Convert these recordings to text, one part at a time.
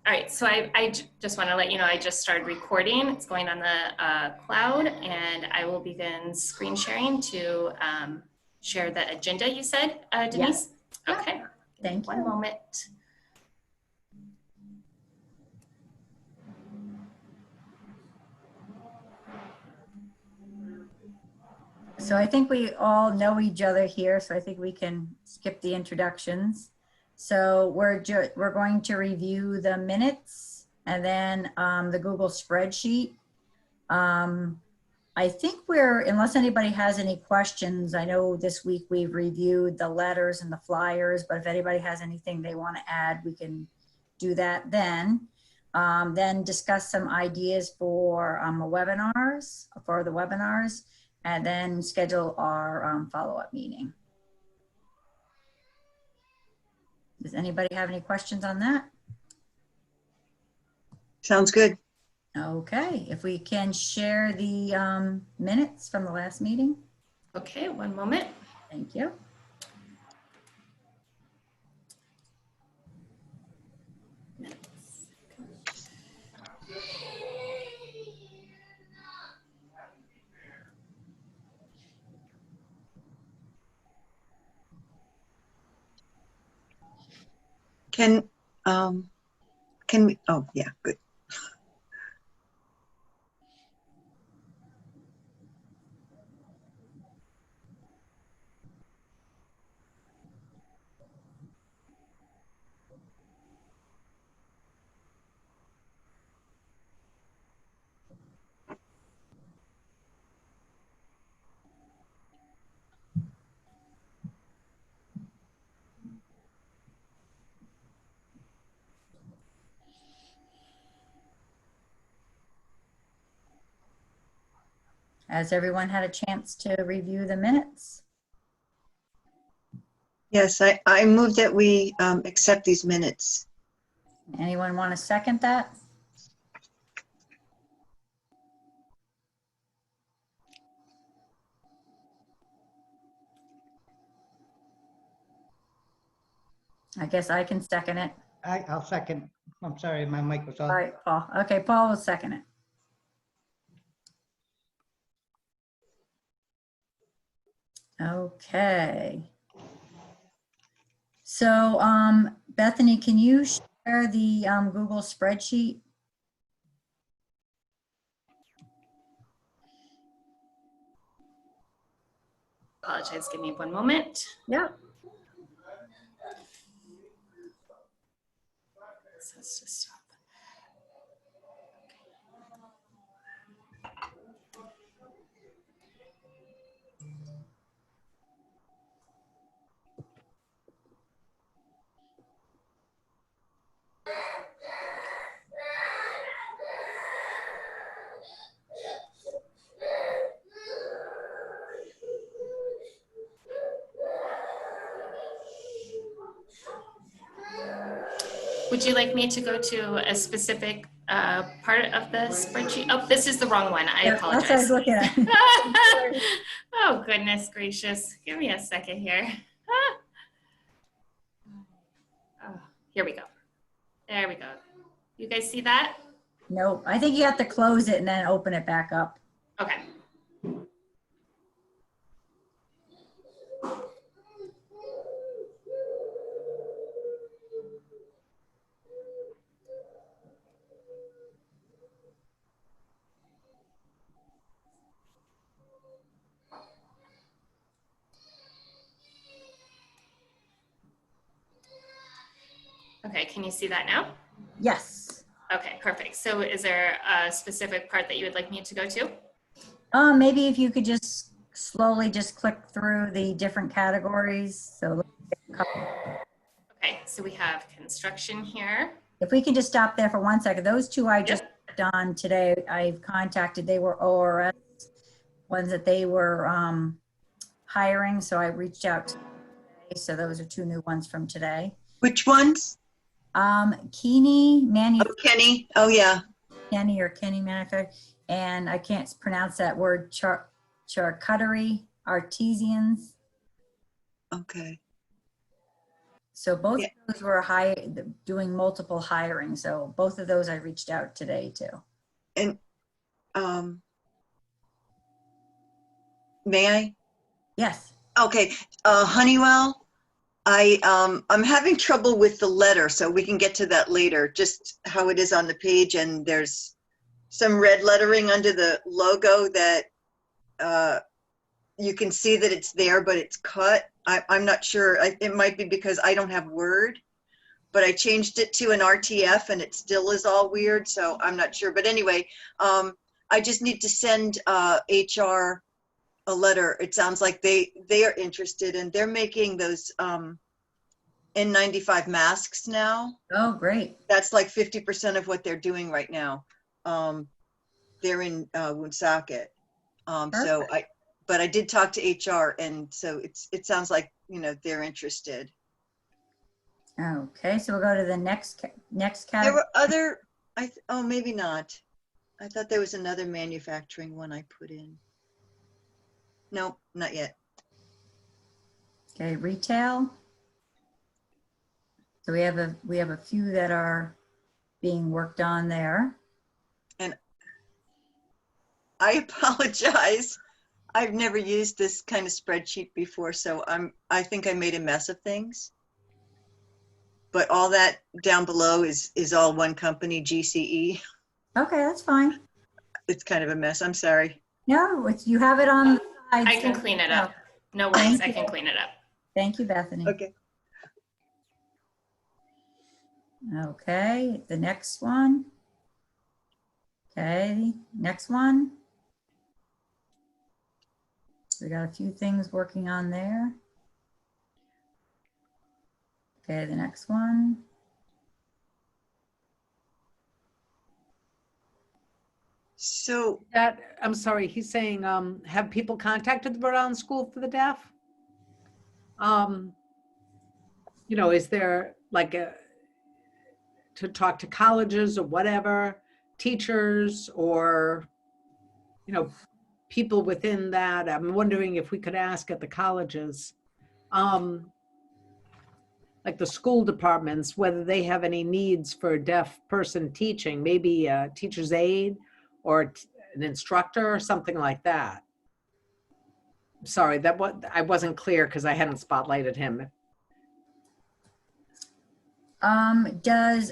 All right, so just want to let you know I just started recording. It's going on the cloud, and I will begin screen sharing to share the agenda you said, Denise? Yeah. Okay. Thank you. One moment. So I think we all know each other here, so I think we can skip the introductions. So we're going to review the minutes and then the Google spreadsheet. I think unless anybody has any questions, I know this week we've reviewed the letters and the flyers, but if anybody has anything they want to add, we can do that then. Then discuss some ideas for the webinars, and then schedule our follow-up meeting. Does anybody have any questions on that? Sounds good. Okay, if we can share the minutes from the last meeting. Okay, one moment. Thank you. Can we, oh yeah, good. Has everyone had a chance to review the minutes? Yes, I move that we accept these minutes. Anyone want to second that? I guess I can second it. I'll second. I'm sorry, my mic was All off. right, Paul. Okay, Paul will second it. Okay. So, Bethany, can you share the Google spreadsheet? Apologize, give me one moment. Yeah. So let's just stop. Would you like me to go to a specific part of the spreadsheet? Oh, this is the wrong one. I apologize. That's what I was looking at. Oh, goodness gracious. Give me a second here. Oh, here we go. There we go. You guys see that? Nope. I think you have to close it and then open it back up. Okay. Okay, can you see that now? Yes. Okay, perfect. So is there a specific part that you would like me to go to? Maybe if you could just slowly just click through the different categories. So Okay, so we have construction here. if we can just stop there for 1 second. Those two I just Yep. done today, I've contacted, they were ORS ones that they were hiring. So I reached out to today. So those are two new ones from today. Which ones? Keeney Oh, Kenny. Oh, yeah. Kenny or Kenny Manufacturing, and I can't pronounce that word, charcuterie artisans. Okay. So both Yeah. of those were doing multiple hiring. So both of those I reached out today to. And may I? Yes. Okay, Honeywell, I'm having trouble with the letter, so we can get to that later, just how it is on the page, and there's some red lettering under the logo that you can see that it's there, but it's cut. I'm not sure. It might be because I don't have Word, but I changed it to an RTF and it still is all weird, so I'm not sure. But anyway, I just need to send HR a letter. It sounds like they are interested, and they're making those N95 masks now. Oh, great. That's like 50% of what they're doing right now. They're in Woonsocket. But I did talk to HR, and so it sounds like, they're interested. Okay, so we'll go to the next There category. were other, oh, maybe not. I thought there was another manufacturing one I put in. Nope, not yet. Okay, retail. So we have a few that are being worked on there. I apologize. I've never used this kind of spreadsheet before, so I think I made a mess of things. But all that down below is all one company, GCE. Okay, that's fine. It's kind of a mess. I'm sorry. No, you have it on the side. I can so- clean it up. No worries, I can clean it up. Thank you, Bethany. Okay. Okay, the next one. Okay, next one. We got a few things working on there. Okay, the next one. So I'm sorry, he's saying, have people contacted the Rhode Island School for the Deaf? Is there like to talk to colleges or whatever, teachers or, people within that? I'm wondering if we could ask at the colleges, like the school departments, whether they have any needs for a deaf person teaching, maybe a teacher's aide or an instructor or something like that. Sorry, I wasn't clear because I hadn't spotlighted him. Does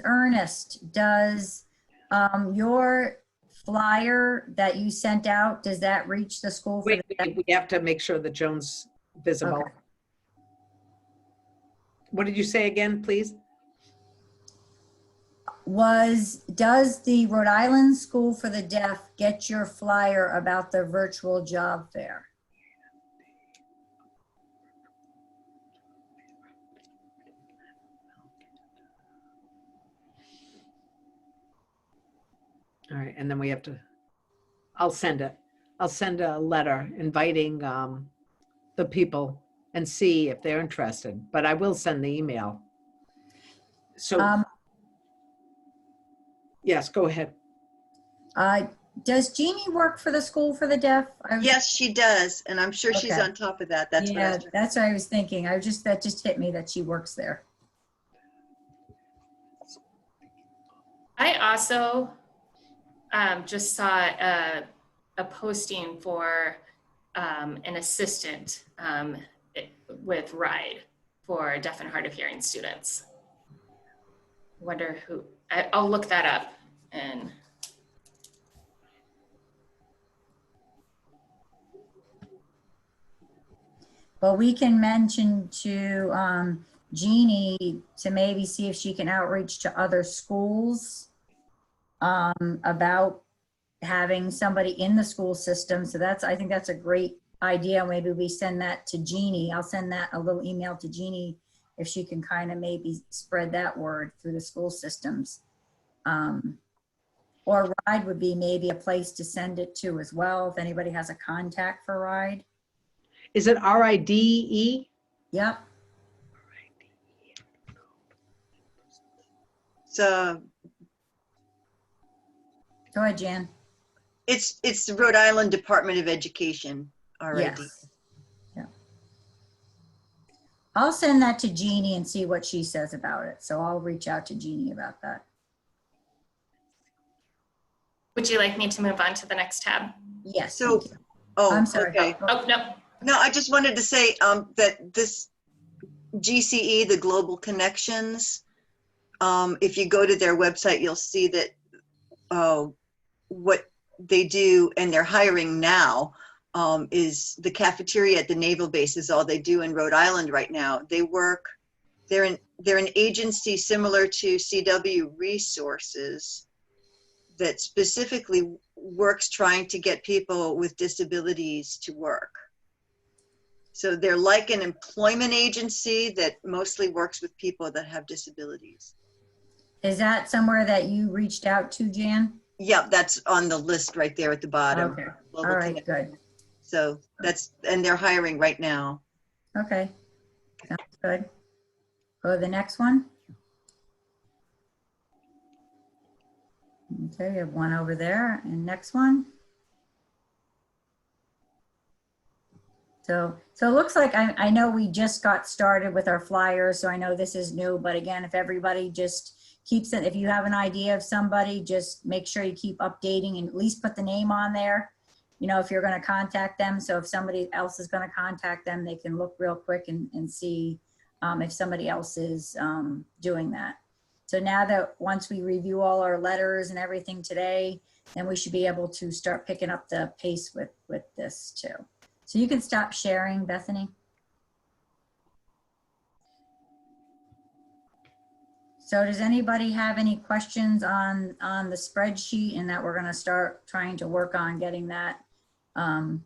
your flyer that you sent out, does that reach the school? For Wait, we have to make sure that Joan's visible. Okay. What did you say again, please? Does the Rhode Island School for the Deaf get your flyer about the virtual job fair? All right, and then we have to, I'll send it. I'll send a letter inviting the people and see if they're interested, but I will send the email. So, yes, go ahead. Does Jeannie work for the School for the Deaf? yes, she does, and I'm sure she's Okay. on top of that. That's what I Yeah, was. that's what I was thinking. That just hit me that she works there. I also just saw a posting for an assistant with RIDE for deaf and hard of hearing students. Wonder who, I'll look that up and. But we can mention to Jeannie to maybe see if she can outreach to other schools about having somebody in the school system. So I think that's a great idea. Maybe we send that to Jeannie. I'll send that a little email to Jeannie if she can kind of maybe spread that word through the school systems. Or RIDE would be maybe a place to send it to as well, if anybody has a contact for RIDE. Is it RIDE? Yep. So Go ahead, Jan. it's the Rhode Island Department of Education, RID. Yes. Yeah. I'll send that to Jeannie and see what she says about it. So I'll reach out to Jeannie about that. Would you like me to move on to the next tab? Yes, So, thank you. oh, I'm sorry. okay. Oh, no. No, I just wanted to say that this GCE, the Global Connections, if you go to their website, you'll see that what they do, and they're hiring now, is the cafeteria at the naval base is all they do in Rhode Island right now. They're an agency similar to CW Resources that specifically works trying to get people with disabilities to work. So they're like an employment agency that mostly works with people that have disabilities. Is that somewhere that you reached out to, Jan? Yeah, that's on the list right there at the bottom. Okay, all Global right, Connect. good. So and they're hiring right now. Okay, sounds good. Go to the next one. Okay, we have one over there, and next one. So it looks like I know we just got started with our flyers, so I know this is new, but again, if everybody just keeps it, if you have an idea of somebody, just make sure you keep updating and at least put the name on there. You know, if you're going to contact them. So if somebody else is going to contact them, they can look real quick and see if somebody else is doing that. So now that once we review all our letters and everything today, then we should be able to start picking up the pace with this too. So you can stop sharing, Bethany. So does anybody have any questions on the spreadsheet, and that we're going to start trying to work on getting that? I'm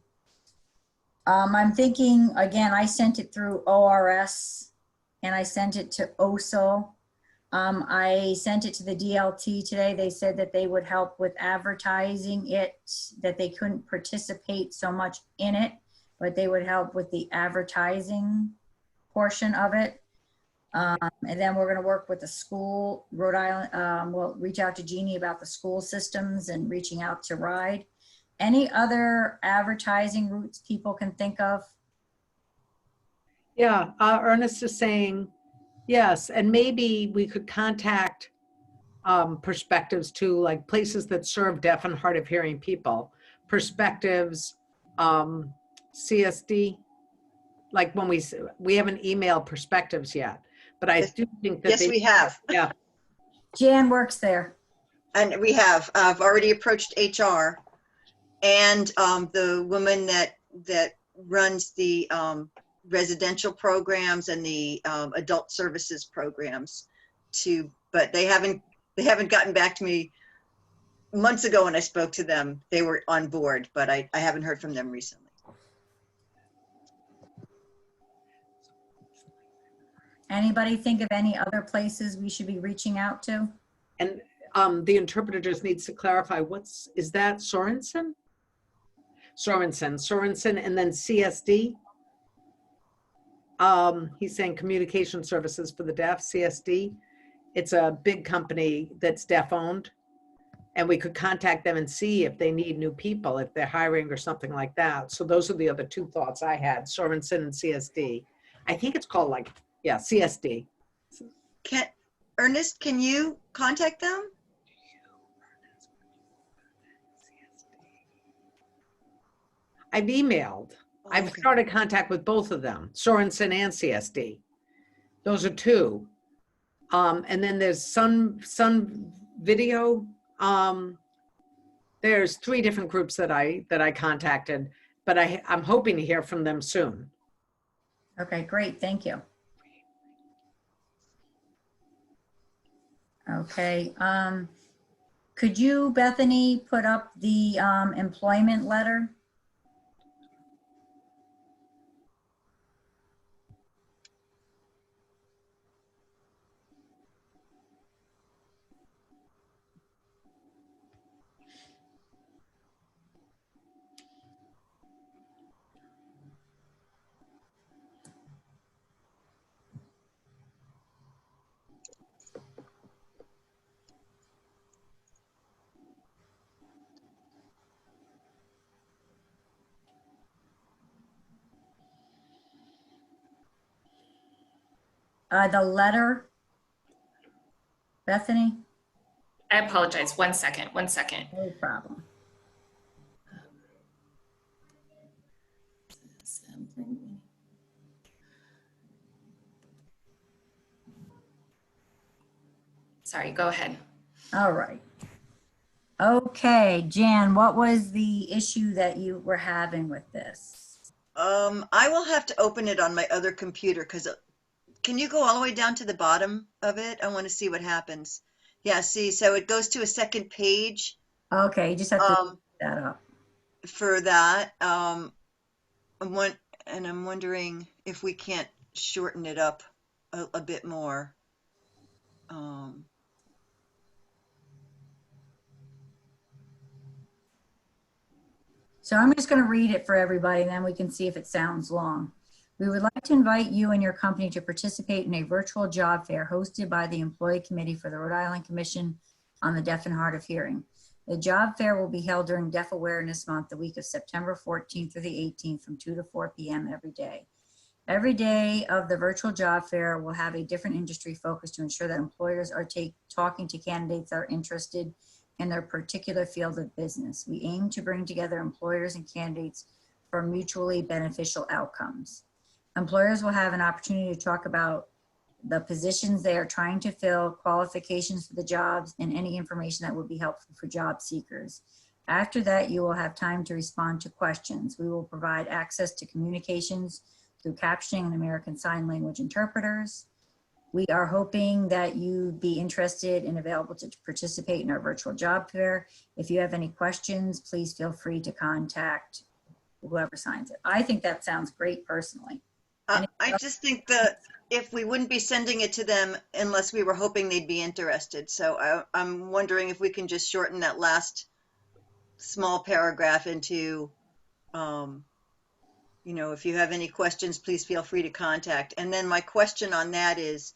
thinking, again, I sent it through ORS and I sent it to OSO. I sent it to the DLT today. They said that they would help with advertising it, that they couldn't participate so much in it, but they would help with the advertising portion of it. And then we're going to work with the school, Rhode Island. We'll reach out to Jeannie about the school systems and reaching out to RIDE. Any other advertising routes people can think of? Yeah, Ernest is saying, yes, and maybe we could contact perspectives too, like places that serve deaf and hard of hearing people. Perspectives, CSD, like when we haven't emailed perspectives yet, but I Yes. do think that Yes, we have. Yeah, Jan works there. And we have. I've already approached HR and the woman that runs the residential programs and the adult services programs but they haven't gotten back to me. Months ago when I spoke to them, they were on board, but I haven't heard from them recently. Anybody think of any other places we should be reaching out to? and the interpreter just needs to clarify, is that Sorensen? Sorensen, and then CSD. He's saying communication services for the deaf, CSD. It's a big company that's deaf owned, and we could contact them and see if they need new people, if they're hiring or something like that. So those are the other two thoughts I had, Sorensen and CSD. I think it's called CSD. Ernest, can you contact them? I've emailed. Oh, I've okay. started contact with both of them, Sorensen and CSD. Those are two. And then there's Sun Video. There's 3 different groups that I contacted, but I'm hoping to hear from them soon. Okay, great, thank you. Okay, could you, Bethany, put up the employment letter? The letter, Bethany? I apologize. 1 second. 1 second. No problem. Sorry, go ahead. All right. Okay, Jan, what was the issue that you were having with this? I will have to open it on my other computer because can you go all the way down to the bottom of it? I want to see what happens. Yeah, see, so it goes to a second page Okay, you just have to um, look that up. for that. I'm wondering if we can't shorten it up a bit more. So I'm just going to read it for everybody, and then we can see if it sounds long. We would like to invite you and your company to participate in a virtual job fair hosted by the Employee Committee for the Rhode Island Commission on the Deaf and Hard of Hearing. The job fair will be held during Deaf Awareness Month, the week of September 14th through the 18th from 2 to 4 p.m. every day. Every day of the virtual job fair will have a different industry focus to ensure that employers are talking to candidates that are interested in their particular field of business. We aim to bring together employers and candidates for mutually beneficial outcomes. Employers will have an opportunity to talk about the positions they are trying to fill, qualifications for the jobs, and any information that would be helpful for job seekers. After that, you will have time to respond to questions. We will provide access to communications through captioning and American Sign Language interpreters. We are hoping that you'd be interested and available to participate in our virtual job fair. If you have any questions, please feel free to contact whoever signs it. I think that sounds great personally. I just think that if we wouldn't be sending it to them unless we were hoping they'd be interested. So I'm wondering if we can just shorten that last small paragraph into, if you have any questions, please feel free to contact. And then my question on that is,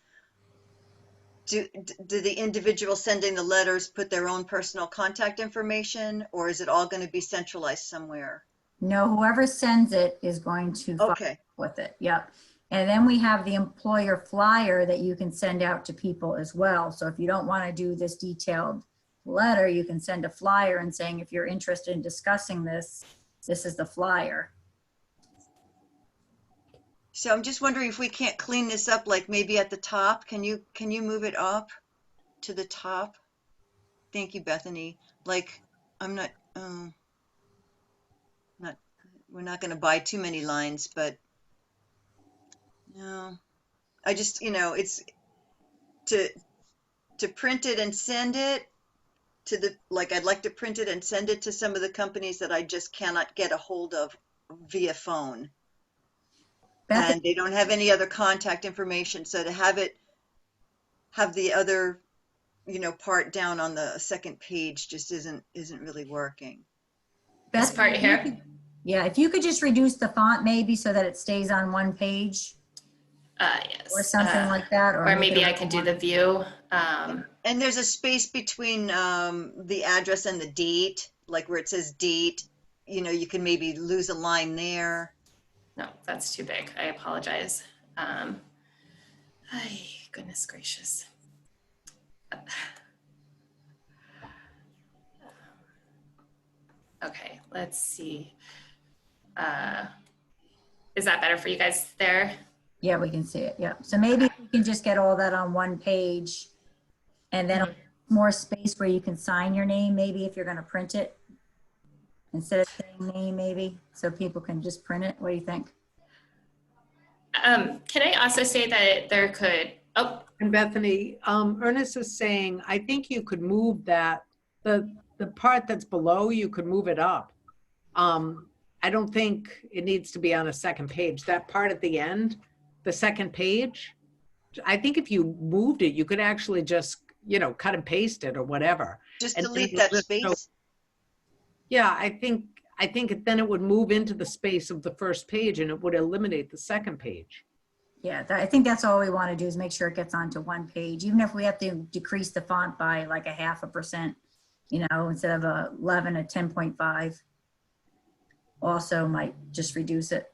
do the individual sending the letters put their own personal contact information, or is it all going to be centralized somewhere? No, whoever sends it is going to follow Okay. with it. Yep. And then we have the employer flyer that you can send out to people as well. So if you don't want to do this detailed letter, you can send a flyer and saying, if you're interested in discussing this, this is the flyer. So I'm just wondering if we can't clean this up, like maybe at the top. Can you move it up to the top? Thank you, Bethany. Like, we're not going to buy too many lines, but no, I just, it's to print it and send it to I'd like to print it and send it to some of the companies that I just cannot get a hold of via phone. Beth, And they don't have any other contact information. So to have the other, part down on the second page just isn't really working. This Beth, part if you here? could- yeah, if you could just reduce the font maybe so that it stays on one page Yes. or something like that. Or make maybe it I can do the view. And there's a space between the address and the date, like where it says date, you can maybe lose a line there. No, that's too big. I apologize. Ay, goodness gracious. Okay, let's see. Is that better for you guys there? Yeah, we can see it. Yeah. So maybe we can just get all that on one page and then more space where you can sign your name, maybe if you're going to print it instead of saying name, maybe so people can just print it. What do you think? Can I also say that there could, And Bethany, Ernest is saying, I think you could move that, the part that's below, you could move it up. I don't think it needs to be on a second page. That part at the end, the second page, I think if you moved it, you could actually just, cut and paste it or whatever. Just And delete then that just space. show- Yeah, I think then it would move into the space of the first page and it would eliminate the second page. Yeah, I think that's all we want to do is make sure it gets onto one page, even if we have to decrease the font by like 0.5%, instead of 11 at 10.5. Also might just reduce it.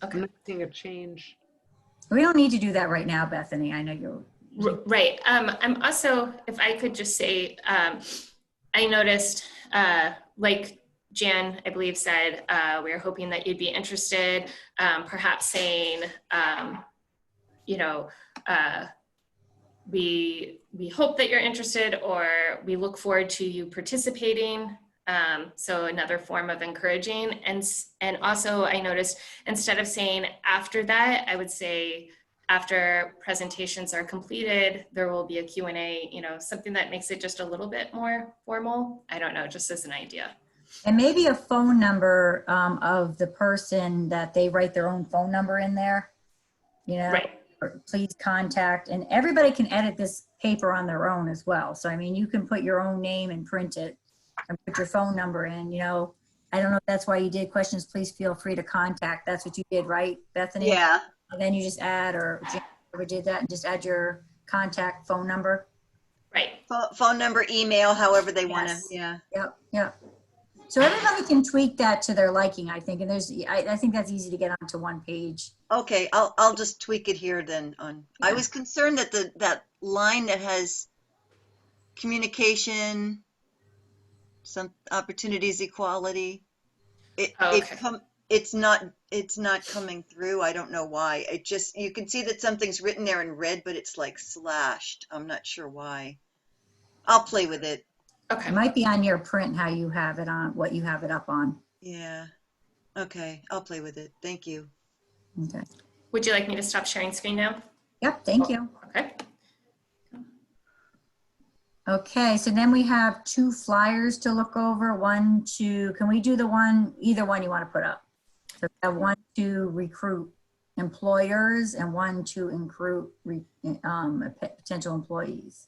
I'm not seeing a change. We don't need to do that right now, Bethany. I know you're, Right. I'm also, if I could just say, I noticed, like Jan, I believe said, we are hoping that you'd be interested, perhaps saying, you know, we hope that you're interested, or we look forward to you participating. So another form of encouraging. And also I noticed, instead of saying after that, I would say after presentations are completed, there will be a Q&A, you know, something that makes it just a little bit more formal. I don't know, just as an idea. and maybe a phone number of the person that they write their own phone number in there. You know, Right. or please contact, and everybody can edit this paper on their own as well. So, I mean, you can put your own name and print it and put your phone number in, you know. I don't know if that's why you did questions, please feel free to contact. That's what you did, right, Bethany? Yeah, And then you just add, or whoever did that, and just add your contact phone number. Right. phone number, email, however they want to, Yes. yeah. Yep, yep. So everybody can tweak that to their liking, I think. And there's, I think that's easy to get onto one page. Okay, I'll just tweak it here then on, I Yeah. was concerned that that line that has communication, some opportunities, equality, Oh, okay. it's not coming through. I don't know why. It just, you can see that something's written there in red, but it's like slashed. I'm not sure why. I'll play with it. It Okay. might be on your print, how you have it on, what you have it up on. Yeah. Okay, I'll play with it. Thank you. Okay. Would you like me to stop sharing screen now? Yep, thank you. Okay. Okay, so then we have 2 flyers to look over. One to, can we do the one, either one you want to put up? So we have one to recruit employers and one to recruit potential employees.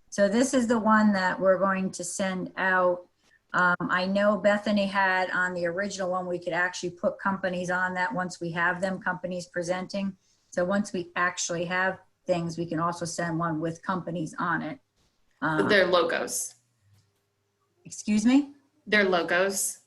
So this is the one that we're going to send out. I know Bethany had on the original one, we could actually put companies on that once we have them, companies presenting. So once we actually have things, we can also send one with companies on it. Their logos. Excuse me? Their logos.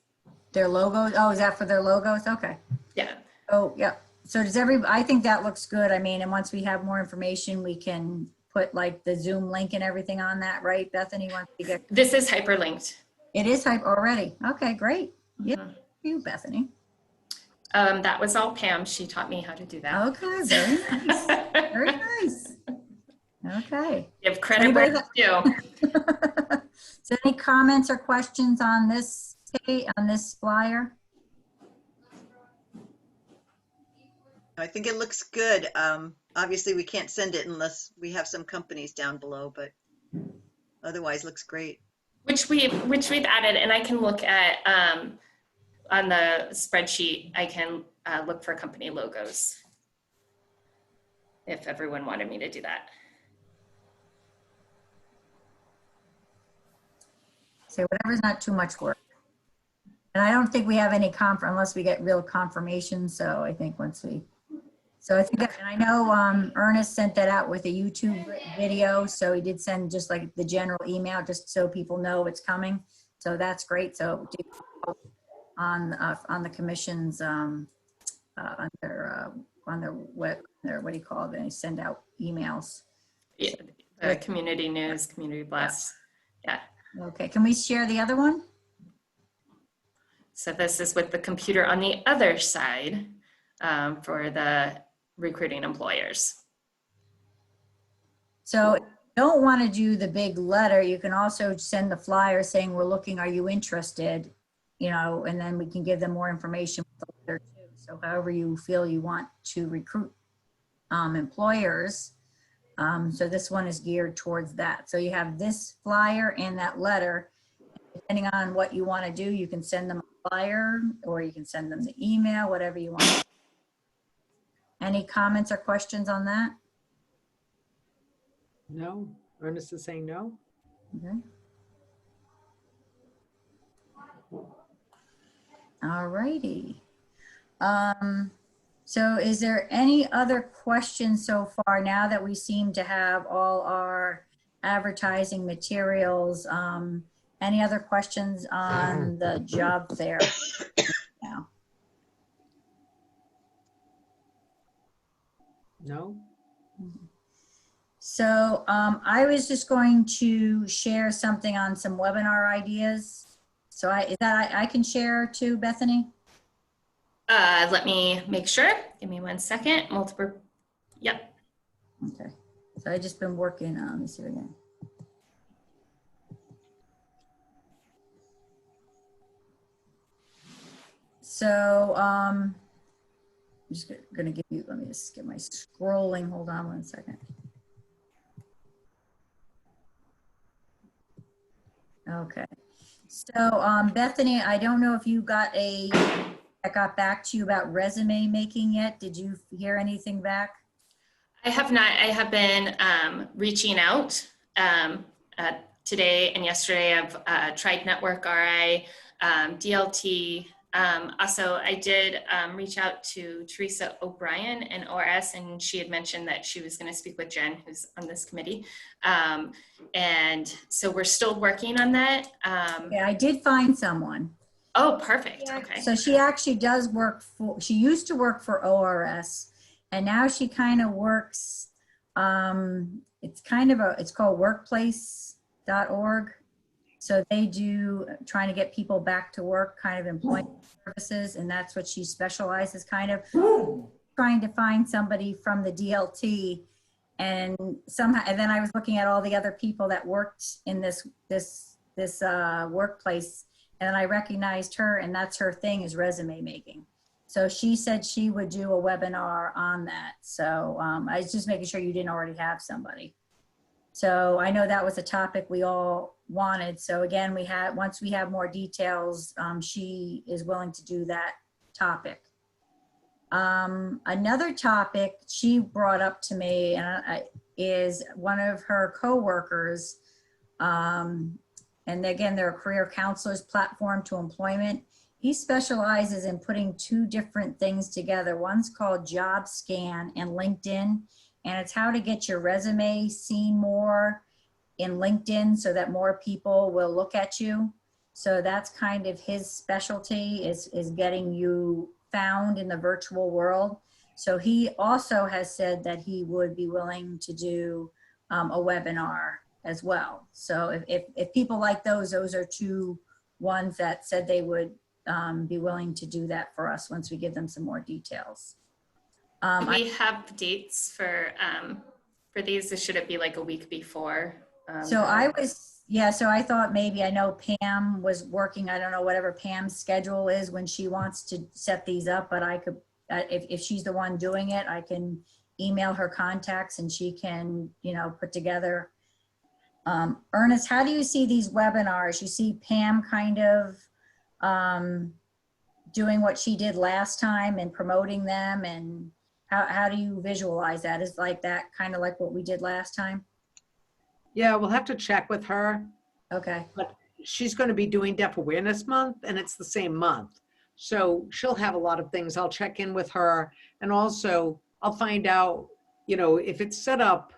Their logos? Oh, is that for their logos? Okay. Yeah. Oh, yeah. So does I think that looks good. I mean, and once we have more information, we can put like the Zoom link and everything on that, right? Bethany, once we get, This is hyperlinked. it is hype already. Okay, great. Yeah, Mhm. you, Bethany. That was all Pam. She taught me how to do that. Okay, very nice. Very nice. Okay. Give credit where it's due. So any comments or questions on this flyer? I think it looks good. Obviously, we can't send it unless we have some companies down below, but otherwise looks great. Which we've added, and I can look at on the spreadsheet. I can look for company logos if everyone wanted me to do that. So whatever's not too much work. And I don't think we have any unless we get real confirmation. So I think once we, so I think, and I know Ernest sent that out with a YouTube video. So he did send just like the general email, just so people know it's coming. So that's great. So on the commission's, on their web, what do you call it? They send out emails. Yeah, the community news, community blast. Yeah. Okay, can we share the other one? So this is with the computer on the other side for the recruiting employers. So if you don't want to do the big letter, you can also send the flyer saying, we're looking, are you interested? You know, and then we can give them more information with the letter too. So however you feel you want to recruit employers. So this one is geared towards that. So you have this flyer and that letter. Depending on what you want to do, you can send them a flyer or you can send them the email, whatever you want. Any comments or questions on that? No, Ernest is saying no. Okay. All righty. So is there any other questions so far now that we seem to have all our advertising materials? Any other questions on the job fair now? No? So I was just going to share something on some webinar ideas. So I can share too, Bethany? Let me make sure. Give me 1 second. Yep. Okay. So I just been working on, let me see again. So I'm just gonna give you, let me just get my scrolling. Hold on 1 second. Okay. So Bethany, I don't know if you got I got back to you about resume making yet. Did you hear anything back? I have not. I have been reaching out today and yesterday. I've tried Network RI, DLT. Also, I did reach out to Teresa O'Brien in ORS, and she had mentioned that she was going to speak with Jen, who's on this committee. And so we're still working on that. Yeah, I did find someone. Oh, perfect. Okay. So she actually does work for, she used to work for ORS, and now she kind of works, it's called workplace.org. So they do trying to get people back to work, kind of employment services, and that's what she specializes kind of trying to find somebody from the DLT. And somehow, and then I was looking at all the other people that worked in this workplace, and I recognized her, and that's her thing, is resume making. So she said she would do a webinar on that. So I was just making sure you didn't already have somebody. So I know that was a topic we all wanted. So again, once we have more details, she is willing to do that topic. Another topic she brought up to me is one of her coworkers, and again, they're a career counselors platform to employment. He specializes in putting two different things together. One's called JobScan and LinkedIn, and it's how to get your resume seen more in LinkedIn so that more people will look at you. So that's kind of his specialty, is getting you found in the virtual world. So he also has said that he would be willing to do a webinar as well. So if people like those are two ones that said they would be willing to do that for us once we give them some more details. Do we have dates for these? Or should it be like a week before? So I thought maybe, I know Pam was working, I don't know whatever Pam's schedule is when she wants to set these up, but I could, if she's the one doing it, I can email her contacts and she can, put together. Ernest, how do you see these webinars? You see Pam kind of doing what she did last time and promoting them, and how do you visualize that? Is like that kind of like what we did last time? Yeah, we'll have to check with her. Okay. But she's going to be doing Deaf Awareness Month, and it's the same month. So she'll have a lot of things. I'll check in with her, and also I'll find out, if it's set up,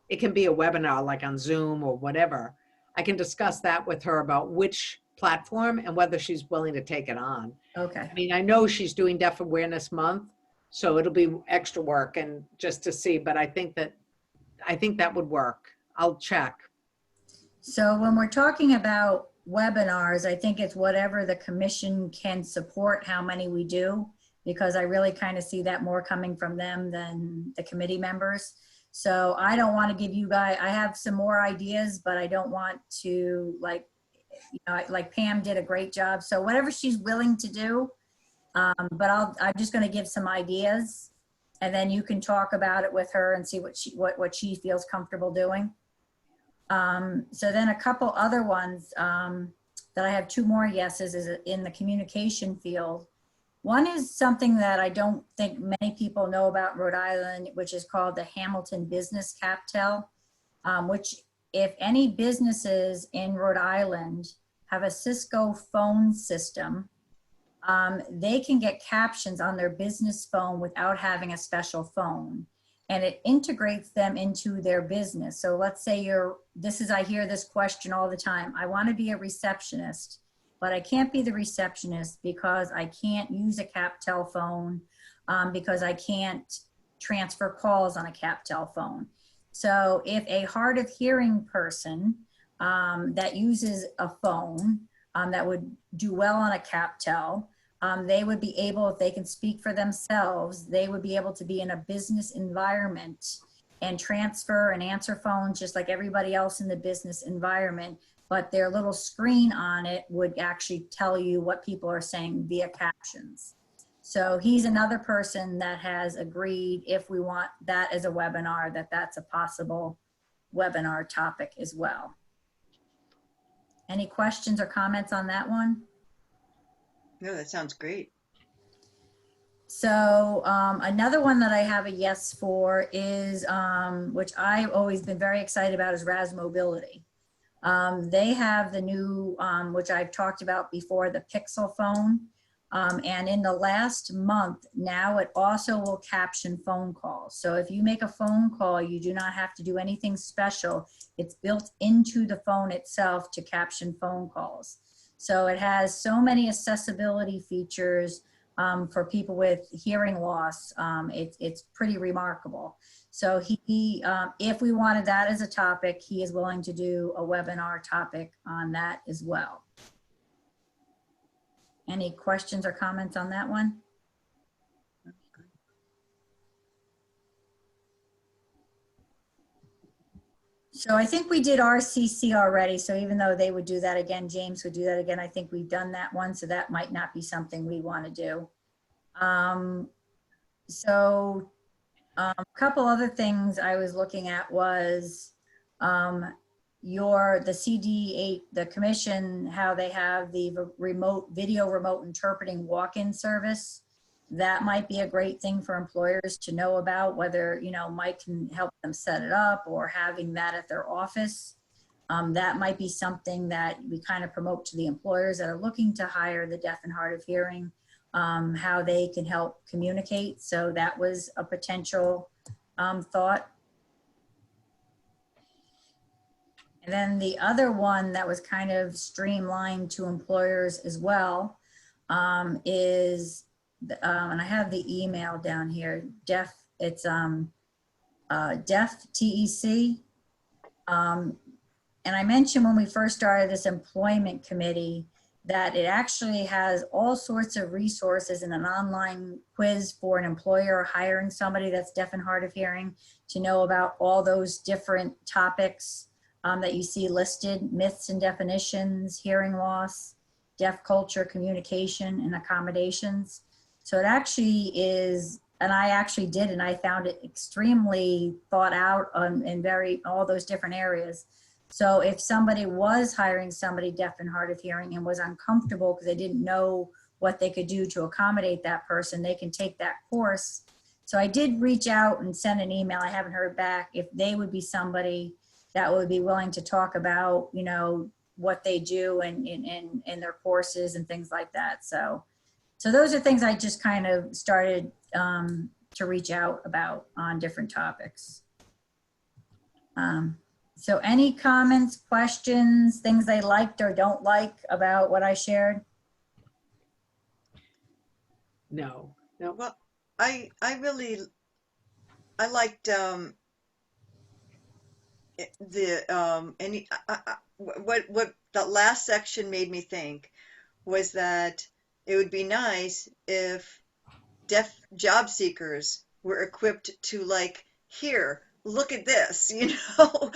it can be a webinar like on Zoom or whatever. I can discuss that with her about which platform and whether she's willing to take it on. Okay. I mean, I know she's doing Deaf Awareness Month, so it'll be extra work and just to see, but I think that would work. I'll check. So when we're talking about webinars, I think it's whatever the commission can support, how many we do, because I really kind of see that more coming from them than the committee members. So I don't want to give you guys, I have some more ideas, but I don't want to like Pam did a great job. So whatever she's willing to do, but I'm just going to give some ideas, and then you can talk about it with her and see what she feels comfortable doing. So then a couple other ones that I have two more yeses is in the communication field. One is something that I don't think many people know about Rhode Island, which is called the Hamilton Business Captel, which if any businesses in Rhode Island have a Cisco phone system, they can get captions on their business phone without having a special phone. And it integrates them into their business. So let's say I hear this question all the time. I want to be a receptionist, but I can't be the receptionist because I can't use a Captel phone, because I can't transfer calls on a CapTel phone. So if a hard of hearing person that uses a phone that would do well on a CapTel, they would be able, if they can speak for themselves, they would be able to be in a business environment and transfer and answer phones just like everybody else in the business environment, but their little screen on it would actually tell you what people are saying via captions. So he's another person that has agreed, if we want that as a webinar, that that's a possible webinar topic as well. Any questions or comments on that one? No, that sounds great. So another one that I have a yes for is, which I've always been very excited about, is RAS Mobility. They have the new, which I've talked about before, the Pixel phone. And in the last month, now it also will caption phone calls. So if you make a phone call, you do not have to do anything special. It's built into the phone itself to caption phone calls. So it has so many accessibility features for people with hearing loss. It's pretty remarkable. So he, if we wanted that as a topic, he is willing to do a webinar topic on that as well. Any questions or comments on that one? So I think we did RCC already. So even though they would do that again, James would do that again. I think we've done that one. So that might not be something we want to do. A couple other things I was looking at was the CD8, the commission, how they have the video remote interpreting walk-in service. That might be a great thing for employers to know about, whether, you know, Mike can help them set it up or having that at their office. That might be something that we kind of promote to the employers that are looking to hire the deaf and hard of hearing, how they can help communicate. So that was a potential thought. And then the other one that was kind of streamlined to employers as well is, and I have the email down here, it's Deaf TEC. And I mentioned when we first started this employment committee that it actually has all sorts of resources in an online quiz for an employer hiring somebody that's deaf and hard of hearing to know about all those different topics that you see listed: myths and definitions, hearing loss, deaf culture, communication, and accommodations. So it actually is, and I actually did, and I found it extremely thought out in all those different areas. So if somebody was hiring somebody deaf and hard of hearing and was uncomfortable because they didn't know what they could do to accommodate that person, they can take that course. So I did reach out and send an email. I haven't heard back if they would be somebody that would be willing to talk about, you know, what they do in their courses and things like that. So those are things I just kind of started to reach out about on different topics. So any comments, questions, things they liked or don't like about what I shared? No. Well, I liked what the last section made me think was that it would be nice if deaf job seekers were equipped to, like, here, look at this, you know,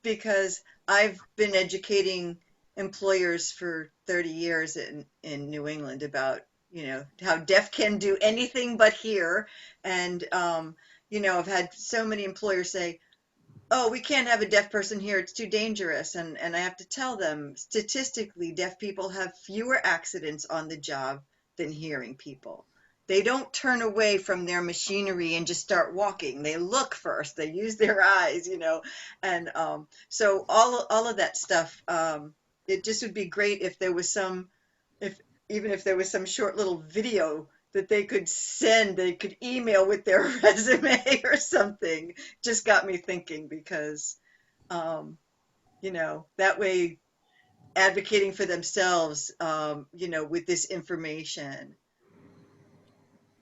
because I've been educating employers for 30 years in New England about, you know, how deaf can do anything but hear. And, you know, I've had so many employers say, oh, we can't have a deaf person here, it's too dangerous. And I have to tell them, statistically, deaf people have fewer accidents on the job than hearing people. They don't turn away from their machinery and just start walking. They look first, they use their eyes, you know. And so all of that stuff, it just would be great if there was even if there was some short little video that they could send, they could email with their resume or something. Just got me thinking, because, you know, that way advocating for themselves, you know, with this information.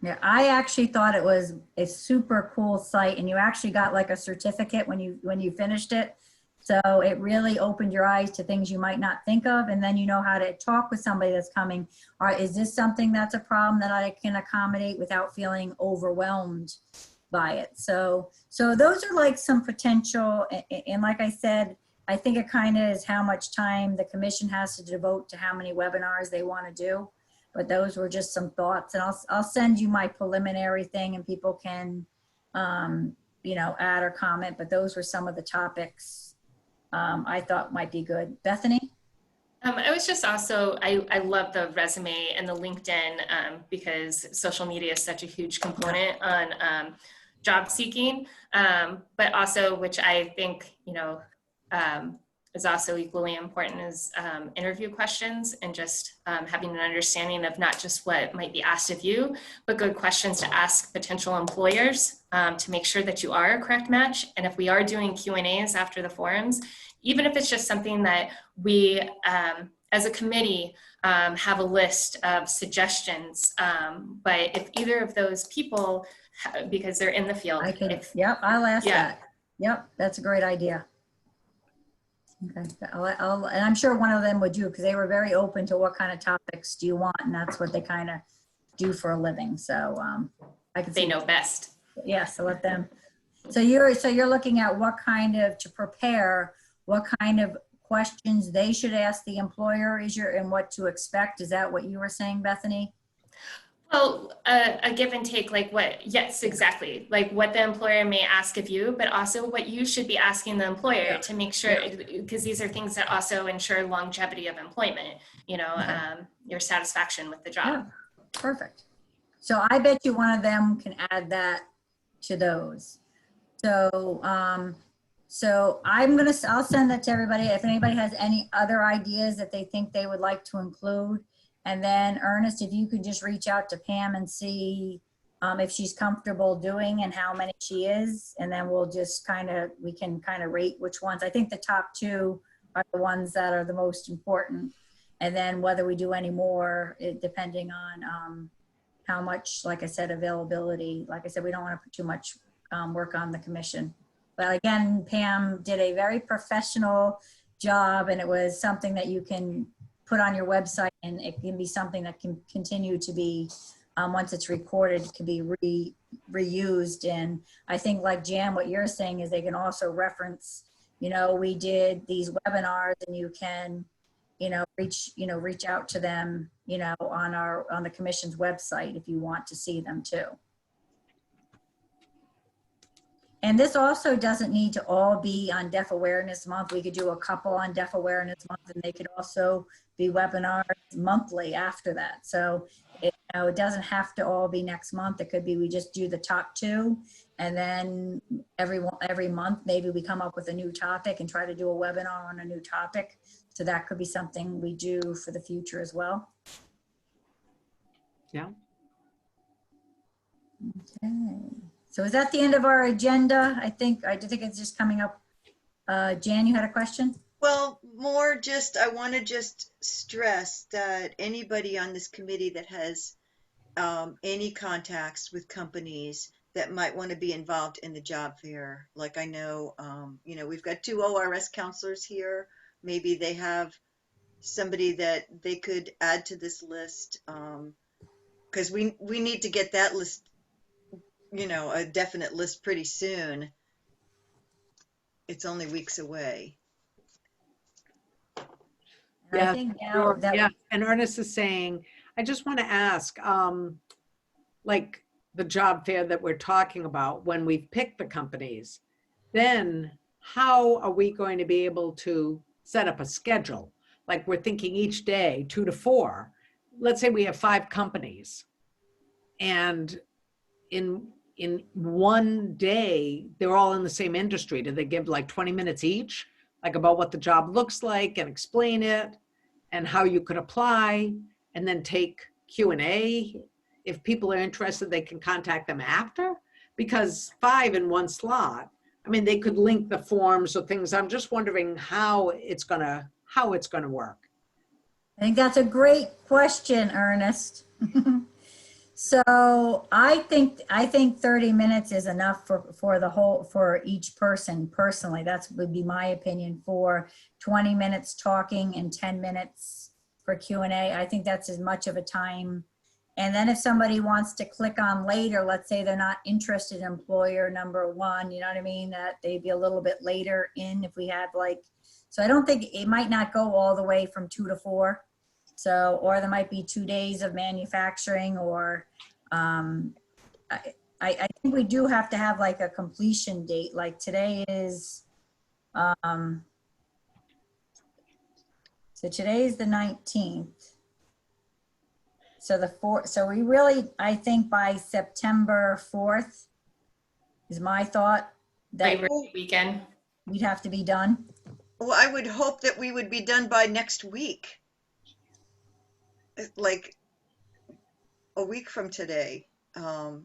Yeah, I actually thought it was a super cool site, and you actually got like a certificate when you finished it. So it really opened your eyes to things you might not think of, and then you know how to talk with somebody that's coming. All right, is this something that's a problem that I can accommodate without feeling overwhelmed by it? So those are like some potential, and like I said, I think it kind of is how much time the commission has to devote to how many webinars they want to do. But those were just some thoughts, and I'll send you my preliminary thing, and people can, you know, add or comment. But those were some of the topics I thought might be good. Bethany? I was just also, I love the resume and the LinkedIn because social media is such a huge component on job seeking, but also, which I think, you know, is also equally important is interview questions and just having an understanding of not just what might be asked of you, but good questions to ask potential employers to make sure that you are a correct match. And if we are doing Q&As after the forums, even if it's just something that we, as a committee, have a list of suggestions, but if either of those people, because they're in the field. I could, yep, I'll ask Yeah. that. Yep, that's a great idea. Okay, and I'm sure one of them would do, because they were very open to what kind of topics do you want, and that's what they kind of do for a living. So I could They see. know best. Yeah, so let them. So you're looking at what kind of, to prepare, what kind of questions they should ask the employer and what to expect. Is that what you were saying, Bethany? Well, a give and take, like what, yes, exactly. Like what the employer may ask of you, but also what you should be asking the employer Yeah. to make sure, because these are things that also ensure longevity of employment, you know, Okay. your satisfaction with the job. Yeah, perfect. So I bet you one of them can add that to those. So, I'll send that to everybody. If anybody has any other ideas that they think they would like to include. And then Ernest, if you could just reach out to Pam and see if she's comfortable doing and how many she is. And then we can kind of rate which ones. I think the top two are the ones that are the most important. And then whether we do any more, depending on how much, like I said, availability. Like I said, we don't want to put too much work on the commission. But again, Pam did a very professional job, and it was something that you can put on your website, and it can be something that can continue to be, once it's recorded, can be reused. And I think, like Jan, what you're saying is they can also reference, you know, we did these webinars, and you can, reach out to them, on the commission's website if you want to see them too. And this also doesn't need to all be on Deaf Awareness Month. We could do a couple on Deaf Awareness Month, and they could also be webinars monthly after that. So it doesn't have to all be next month. It could be we just do the top two, and then every month maybe we come up with a new topic and try to do a webinar on a new topic. So that could be something we do for the future as well. Yeah. Okay. So is that the end of our agenda? I think it's just coming up. Jan, you had a question? Well, more just, I want to just stress that anybody on this committee that has any contacts with companies that might want to be involved in the job fair, like I know, we've got 2 ORS counselors here. Maybe they have somebody that they could add to this list, because we need to get that list, a definite list pretty soon. It's only weeks away. I think now that Yeah, and Ernest is saying, I just want to ask, like the job fair that we're talking about, when we've picked the companies, then how are we going to be able to set up a schedule? Like we're thinking each day, 2 to 4. Let's say we have 5 companies, and in one day, they're all in the same industry. Do they give like 20 minutes each, like about what the job looks like and explain it and how you could apply, and then take Q&A? If people are interested, they can contact them after, because 5 in one slot, I mean, they could link the forms or things. I'm just wondering how it's gonna work. I think that's a great question, Ernest. So I think 30 minutes is enough for the whole, for each person personally. That's would be my opinion, for 20 minutes talking and 10 minutes for Q&A. I think that's as much of a time. And then if somebody wants to click on later, let's say they're not interested in employer number one, you know what I mean? That they'd be a little bit later in if we had like, so I don't think it might not go all the way from 2 to 4. So, or there might be 2 days of manufacturing, or I think we do have to have like a completion date. Like today is, so today is the 19th. So so we really, I think by September 4th is my thought that Labor Day weekend. we'd have to be done. Well, I would hope that we would be done by next week. Like a week from today, to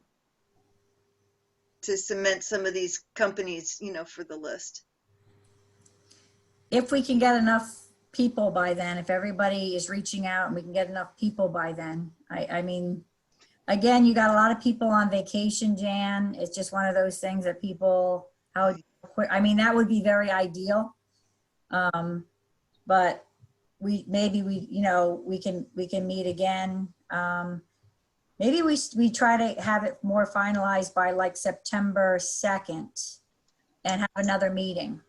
cement some of these companies, for the list. If we can get enough people by then, if everybody is reaching out and we can get enough people by then. I mean, again, you got a lot of people on vacation, Jan. It's just one of those things that people, how quick, I mean, that would be very ideal. But we can meet again. Maybe we try to have it more finalized by like September 2nd and have another meeting.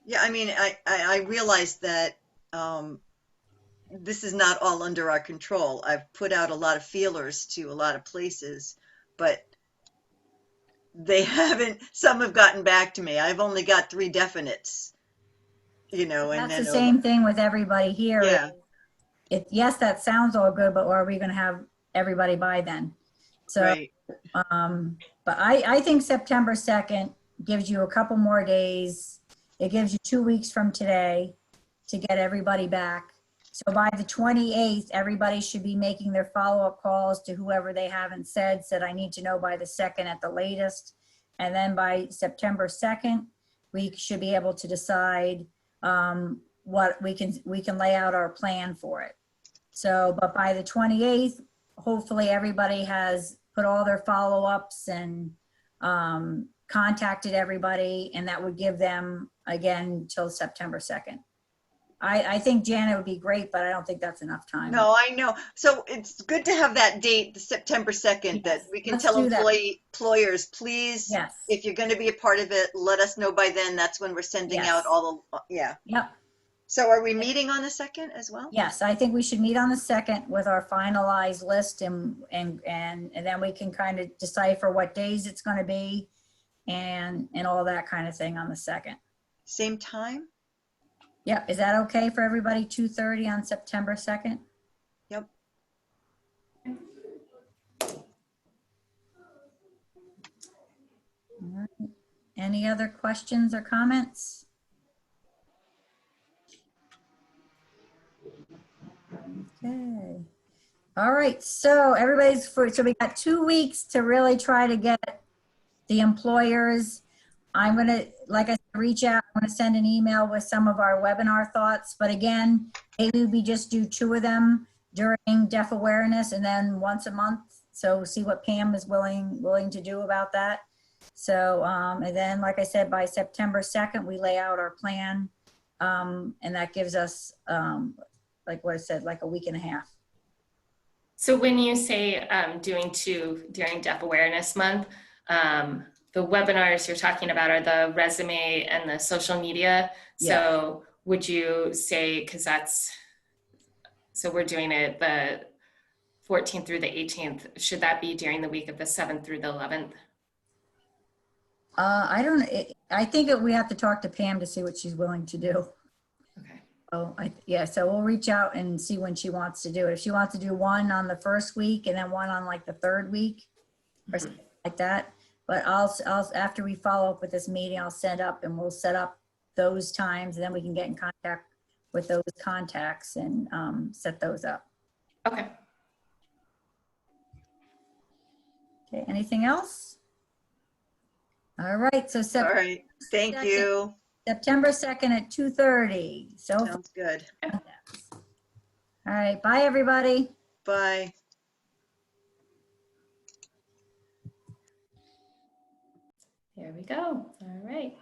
Yeah, I mean, I realize that this is not all under our control. I've put out a lot of feelers to a lot of places, but they haven't, some have gotten back to me. I've only got 3 definites, and That's then the same thing with everybody here. Yeah. Yes, that sounds all good, but are we going to have everybody by then? So, Right. but I think September 2nd gives you a couple more days. It gives you 2 weeks from today to get everybody back. So by the 28th, everybody should be making their follow-up calls to whoever they haven't said I need to know by the 2nd at the latest. And then by September 2nd, we should be able to decide what we can lay out our plan for it. So, but by the 28th, hopefully everybody has put all their follow-ups and contacted everybody, and that would give them, again, till September 2nd. I think, Janet, would be great, but I don't think that's enough time. No, I know. So it's good to have that date, the September 2nd, that we can let's tell do that. employers, please, Yes. if you're going to be a part of it, let us know by then. That's when we're sending Yes. out all the, yeah. Yep. So are we meeting on the 2nd as well? Yes, I think we should meet on the 2nd with our finalized list, and then we can kind of decipher what days it's going to be and all that kind of thing on the 2nd. Same time? Yep. Is that okay for everybody? 2:30 on September 2nd? Yep. All right. Any other questions or comments? Okay. All right. So so we got 2 weeks to really try to get the employers. I'm going to, like I said, reach out. I'm going to send an email with some of our webinar thoughts. But again, maybe we just do 2 of them during Deaf Awareness and then once a month. So see what Pam is willing to do about that. So, and then, like I said, by September 2nd, we lay out our plan. And that gives us, like what I said, like a week and a half. So when you say doing 2 during Deaf Awareness Month, the webinars you're talking about are the resume and the social media. So would you say, so we're doing it the 14th through the 18th, should that be during the week of the 7th through the 11th? I think we have to talk to Pam to see what she's willing to do. Okay. Oh, so we'll reach out and see when she wants to do it. If she wants to do one on the first week and then one on like the 3rd week or something like that. But I'll after we follow up with this meeting, I'll we'll set up those times, and then we can get in contact with those contacts and set those up. Okay. Okay, anything else? All right, so All right. Thank you. September 2nd at 2:30. So, Sounds good. all All right, bye, everybody. Bye. There we go. All right.